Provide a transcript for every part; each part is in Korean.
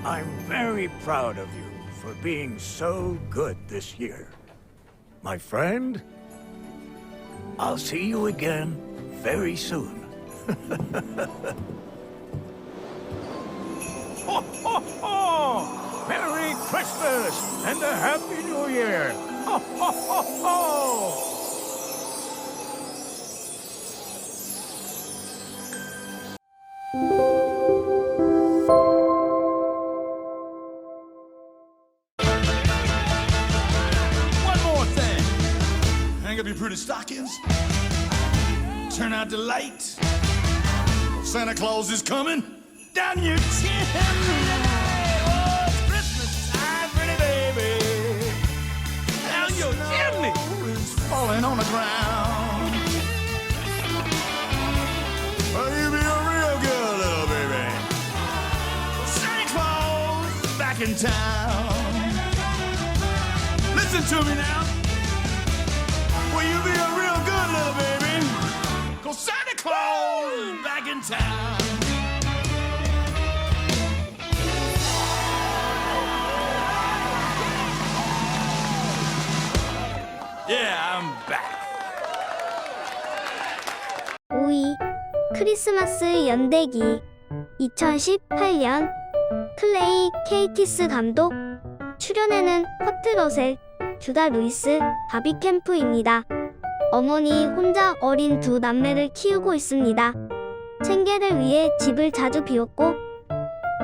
I'm very proud of you for being so good this year. My friend, I'll see you again very soon. Ho, ho, ho! Merry Christmas and a Happy New Year! Ho, ho, ho, ho! One more thing. Hang up your pretty stockings. Turn out the light. Santa Claus is coming down your chimney. Oh, it's Christmas time, pretty baby. Down your chimney is falling on the ground. Well, you be a real good little baby. Santa Claus is back in town. Listen to me now. Will you be a real good little baby? 'Cause Santa Claus is back in town. Yeah, I'm back. 5위 크리스마스 연대기 2018년 클레이 케이티스 감독 출연에는 커트 러셀, 주다 루이스, 바비 캠프입니다. 어머니 혼자 어린 두 남매를 키우고 있습니다. 생계를 위해 집을 자주 비웠고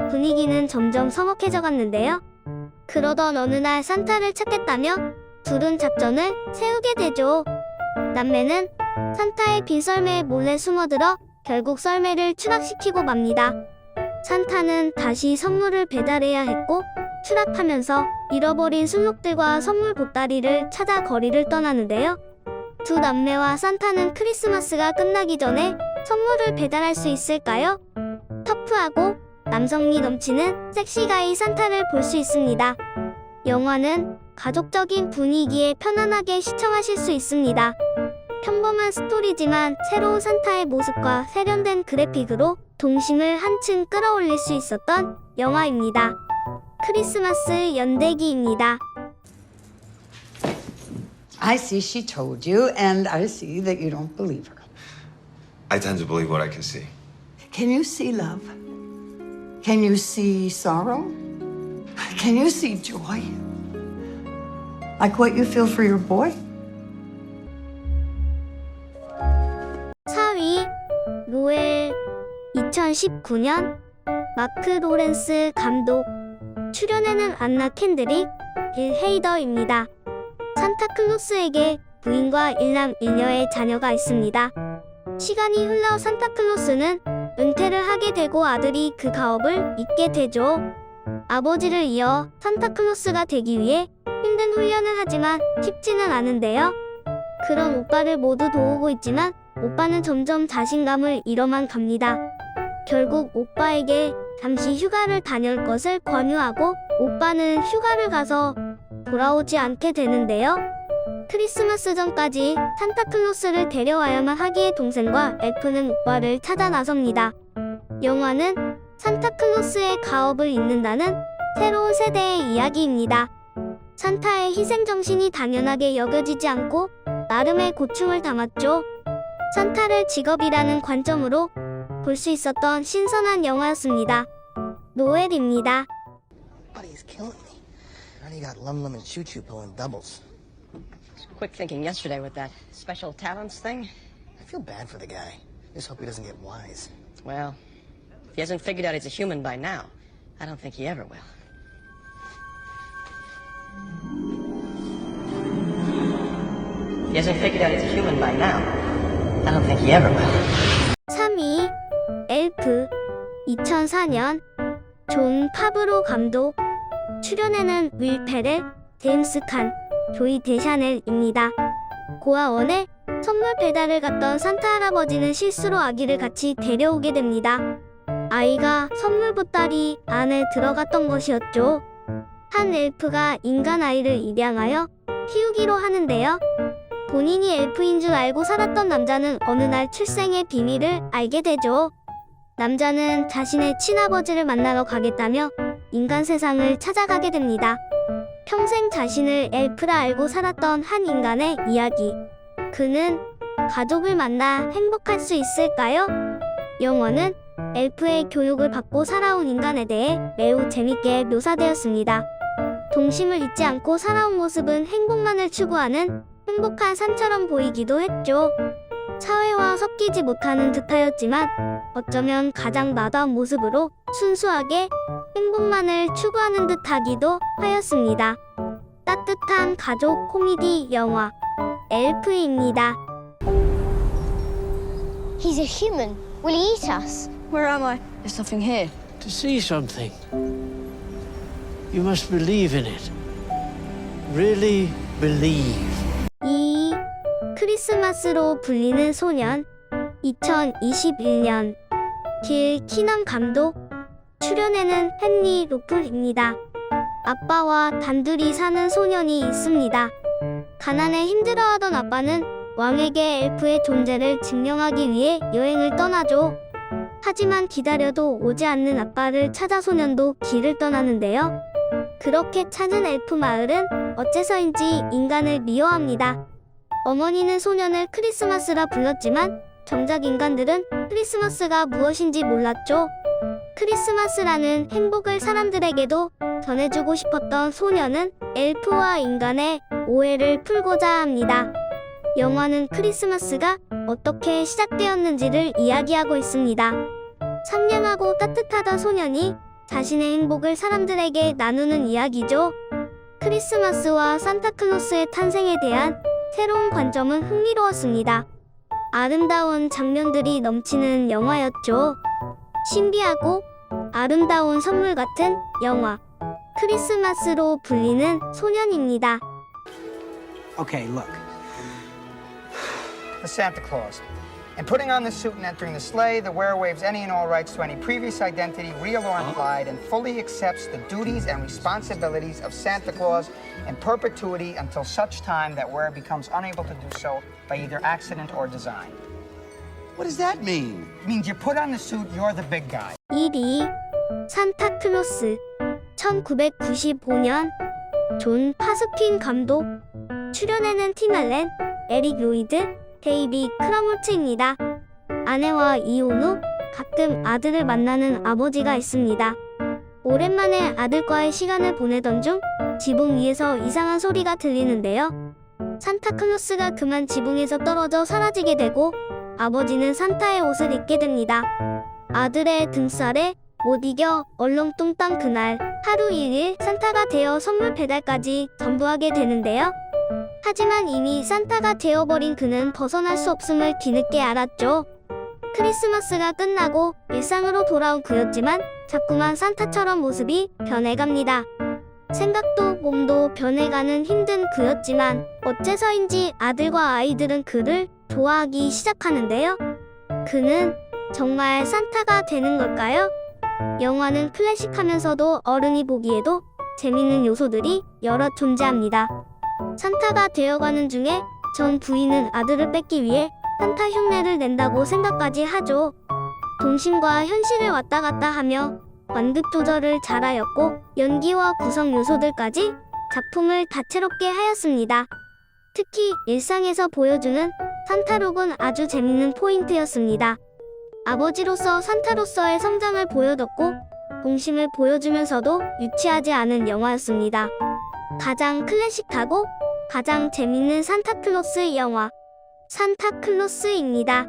분위기는 점점 서먹해져 갔는데요. 그러던 어느 날 산타를 찾겠다며 둘은 작전을 세우게 되죠. 남매는 산타의 빈 썰매에 몰래 숨어들어 결국 썰매를 추락시키고 맙니다. 산타는 다시 선물을 배달해야 했고 추락하면서 잃어버린 순록들과 선물 보따리를 찾아 거리를 떠나는데요. 두 남매와 산타는 크리스마스가 끝나기 전에 선물을 배달할 수 있을까요? 터프하고 남성미 넘치는 섹시가이 산타를 볼 수 있습니다. 영화는 가족적인 분위기에 편안하게 시청하실 수 있습니다. 평범한 스토리지만 새로운 산타의 모습과 세련된 그래픽으로 동심을 한층 끌어올릴 수 있었던 영화입니다. 크리스마스 연대기입니다. I see she told you, and I see that you don't believe her. I tend to believe what I can see. Can you see love? Can you see sorrow? Can you see joy? Like what you feel for your boy? 4위 노엘 2019년 마크 로렌스 감독 출연에는 안나 캔드릭, 빌 헤이더입니다. 산타클로스에게 부인과 일남 일녀의 자녀가 있습니다. 시간이 흘러 산타클로스는 은퇴를 하게 되고 아들이 그 가업을 잇게 되죠. 아버지를 이어 산타클로스가 되기 위해 힘든 훈련을 하지만 쉽지는 않은데요. 그런 오빠를 모두 도우고 있지만 오빠는 점점 자신감을 잃어만 갑니다. 결국 오빠에게 잠시 휴가를 다녀올 것을 권유하고 오빠는 휴가를 가서 돌아오지 않게 되는데요. 크리스마스 전까지 산타클로스를 데려와야만 하기에 동생과 엘프는 오빠를 찾아 나섭니다. 영화는 산타클로스의 가업을 잇는다는 새로운 세대의 이야기입니다. 산타의 희생정신이 당연하게 여겨지지 않고 나름의 고충을 담았죠. 산타를 직업이라는 관점으로 볼 수 있었던 신선한 영화였습니다. 노엘입니다. Buddy's killing me. I only got Lum Lum and Choo Choo pulling doubles. Quick thinking yesterday with that special talents thing. I feel bad for the guy. Just hope he doesn't get wise. Well, if he hasn't figured out he's a human by now, I don't think he ever will. If he hasn't figured out he's a human by now, I don't think he ever will. 3위 엘프 2004년 존 파브로 감독 출연에는 윌 페렛, 제임스 칸, 조이 데샤넬입니다. 고아원에 선물 배달을 갔던 산타 할아버지는 실수로 아기를 같이 데려오게 됩니다. 아이가 선물 보따리 안에 들어갔던 것이었죠. 한 엘프가 인간 아이를 입양하여 키우기로 하는데요. 본인이 엘프인 줄 알고 살았던 남자는 어느 날 출생의 비밀을 알게 되죠. 남자는 자신의 친아버지를 만나러 가겠다며 인간 세상을 찾아가게 됩니다. 평생 자신을 엘프라 알고 살았던 한 인간의 이야기. 그는 가족을 만나 행복할 수 있을까요? 영화는 엘프의 교육을 받고 살아온 인간에 대해 매우 재밌게 묘사되었습니다. 동심을 잊지 않고 살아온 모습은 행복만을 추구하는 행복한 산처럼 보이기도 했죠. 사회와 섞이지 못하는 듯하였지만 어쩌면 가장 나다운 모습으로 순수하게 행복만을 추구하는 듯하기도 하였습니다. 따뜻한 가족 코미디 영화 엘프입니다. He's a human. Will he eat us? Where am I? There's nothing here. To see something, you must believe in it. Really believe. 이 크리스마스로 불리는 소년 2021년 길 키넌 감독 출연에는 헨리 로플입니다. 아빠와 단둘이 사는 소년이 있습니다. 가난에 힘들어하던 아빠는 왕에게 엘프의 존재를 증명하기 위해 여행을 떠나죠. 하지만 기다려도 오지 않는 아빠를 찾아 소년도 길을 떠나는데요. 그렇게 찾은 엘프 마을은 어째서인지 인간을 미워합니다. 어머니는 소년을 크리스마스라 불렀지만 정작 인간들은 크리스마스가 무엇인지 몰랐죠. 크리스마스라는 행복을 사람들에게도 전해주고 싶었던 소년은 엘프와 인간의 오해를 풀고자 합니다. 영화는 크리스마스가 어떻게 시작되었는지를 이야기하고 있습니다. 상냥하고 따뜻하던 소년이 자신의 행복을 사람들에게 나누는 이야기죠. 크리스마스와 산타클로스의 탄생에 대한 새로운 관점은 흥미로웠습니다. 아름다운 장면들이 넘치는 영화였죠. 신비하고 아름다운 선물 같은 영화 크리스마스로 불리는 소년입니다. Okay, look. The Santa Claus. In putting on the suit and entering the sleigh, the wearer waives any and all rights to any previous identity, real or implied, and fully accepts the duties and responsibilities of Santa Claus in perpetuity until such time that wearer becomes unable to do so by either accident or design. What does that mean? It means you put on the suit, you're the big guy. 1위 산타클로스 1995년 존 파스킨 감독 출연에는 팀 알렌, 에릭 로이드, 데이비 크러몰츠입니다. 아내와 이혼 후 가끔 아들을 만나는 아버지가 있습니다. 오랜만에 아들과의 시간을 보내던 중 지붕 위에서 이상한 소리가 들리는데요. 산타클로스가 그만 지붕에서 떨어져 사라지게 되고 아버지는 산타의 옷을 입게 됩니다. 아들의 등살에 못 이겨 얼렁뚱땅 그날 하루 1일 산타가 되어 선물 배달까지 전부 하게 되는데요. 하지만 이미 산타가 되어버린 그는 벗어날 수 없음을 뒤늦게 알았죠. 크리스마스가 끝나고 일상으로 돌아온 그였지만 자꾸만 산타처럼 모습이 변해갑니다. 생각도 몸도 변해가는 힘든 그였지만 어째서인지 아들과 아이들은 그를 좋아하기 시작하는데요. 그는 정말 산타가 되는 걸까요? 영화는 클래식하면서도 어른이 보기에도 재밌는 요소들이 여러 존재합니다. 산타가 되어가는 중에 전 부인은 아들을 뺏기 위해 산타 흉내를 낸다고 생각까지 하죠. 동심과 현실을 왔다 갔다 하며 완급 조절을 잘하였고 연기와 구성 요소들까지 작품을 다채롭게 하였습니다. 특히 일상에서 보여주는 산타룩은 아주 재밌는 포인트였습니다. 아버지로서 산타로서의 성장을 보여줬고 동심을 보여주면서도 유치하지 않은 영화였습니다. 가장 클래식하고 가장 재밌는 산타클로스 영화 산타클로스입니다.